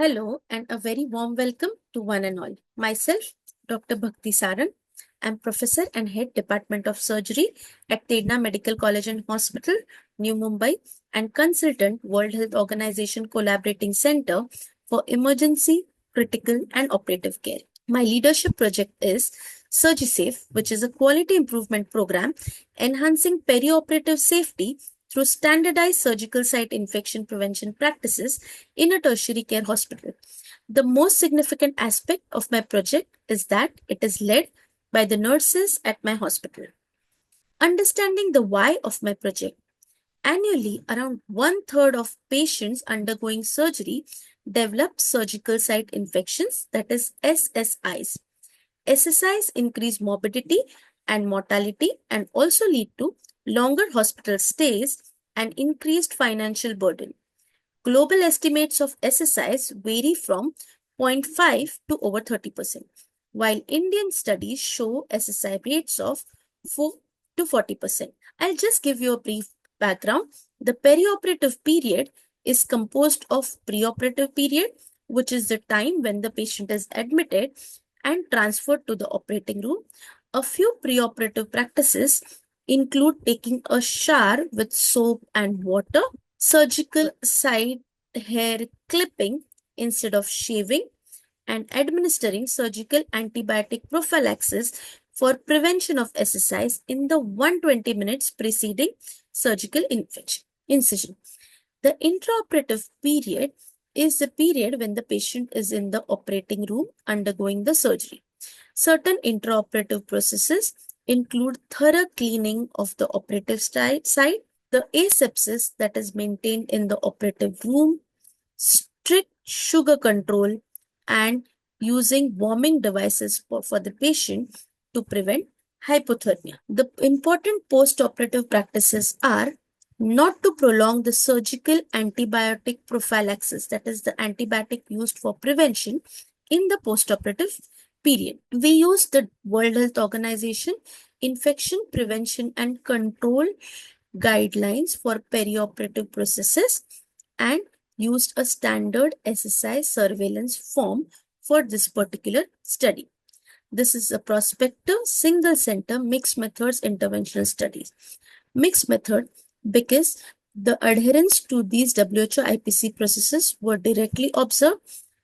Hello and a very warm welcome to one and all. Myself, Dr. Bhakti Sarang. I'm Professor and Head Department of Surgery at Tedna Medical College and Hospital, New Mumbai, and Consultant World Health Organization Collaborating Center for Emergency, Critical and Operative Care. My leadership project is SurgiSafe, which is a quality improvement program enhancing perioperative safety through standardized surgical site infection prevention practices in a tertiary care hospital. The most significant aspect of my project is that it is led by the nurses at my hospital. Understanding the why of my project. Annually, around one third of patients undergoing surgery develop surgical site infections, that is SSIs. SSIs increase morbidity and mortality and also lead to longer hospital stays and increased financial burden. Global estimates of SSIs vary from 0.5 to over 30%, while Indian studies show SSI rates of 4 to 40%. I'll just give you a brief background. The perioperative period is composed of preoperative period, which is the time when the patient is admitted and transferred to the operating room. A few preoperative practices include taking a shower with soap and water, surgical side hair clipping instead of shaving, and administering surgical antibiotic prophylaxis for prevention of SSIs in the 120 minutes preceding surgical incision. The intraoperative period is the period when the patient is in the operating room undergoing the surgery. Certain intraoperative processes include thorough cleaning of the operative site, the asepsis that is maintained in the operative room, strict sugar control, and using warming devices for the patient to prevent hypothermia. The important post-operative practices are not to prolong the surgical antibiotic prophylaxis, that is the antibiotic used for prevention in the post-operative period. We use the World Health Organization Infection Prevention and Control guidelines for perioperative processes and used a standard SSI surveillance form for this particular study. This is a prospective single center mixed methods interventional studies. Mixed method because the adherence to these WHO IPC processes were directly observed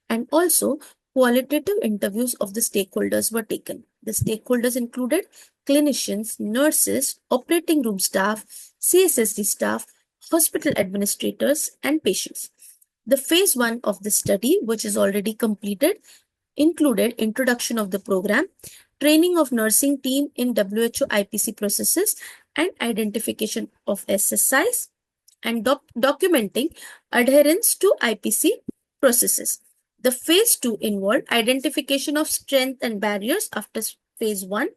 and also qualitative interviews of the stakeholders were taken. The stakeholders included clinicians, nurses, operating room staff, CSSD staff, hospital administrators, and patients. The phase 1 of the study, which is already completed, included introduction of the program, training of nursing team in WHO IPC processes, and identification of SSIs, and documenting adherence to IPC processes. The phase 2 involved identification of strength and barriers after phase 1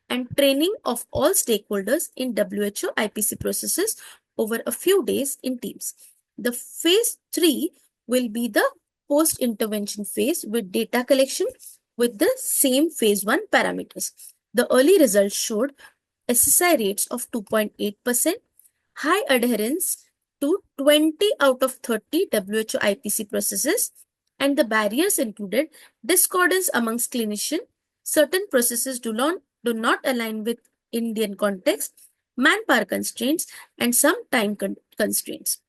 and training of all stakeholders in WHO IPC processes over a few days in teams. The phase 3 will be the post-intervention phase with data collection with the same phase 1 parameters. The early results showed SSI rates of 2.8%, high adherence to 20 out of 30 WHO IPC processes, and the barriers included discordance amongst clinicians. Certain processes do not align with Indian context, manpower constraints, and some time constraints.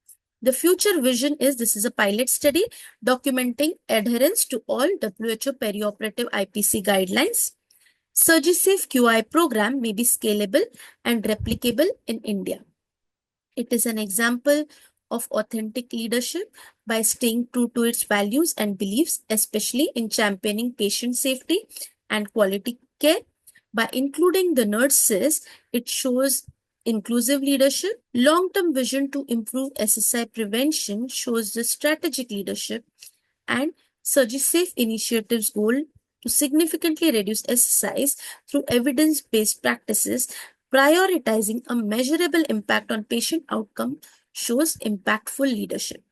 The future vision is this is a pilot study documenting adherence to all WHO perioperative IPC guidelines. SurgiSafe QI program may be scalable and replicable in India. It is an example of authentic leadership by staying true to its values and beliefs, especially in championing patient safety and quality care. By including the nurses, it shows inclusive leadership. Long-term vision to improve SSI prevention shows the strategic leadership, and SurgiSafe initiatives goal to significantly reduce SSIs through evidence-based practices, prioritizing a measurable impact on patient outcome shows impactful leadership.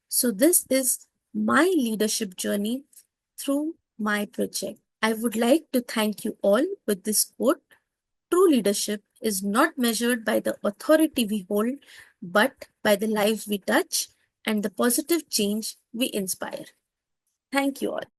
So this is my leadership journey through my project. I would like to thank you all with this quote. True leadership is not measured by the authority we hold, but by the lives we touch and the positive change we inspire. Thank you all.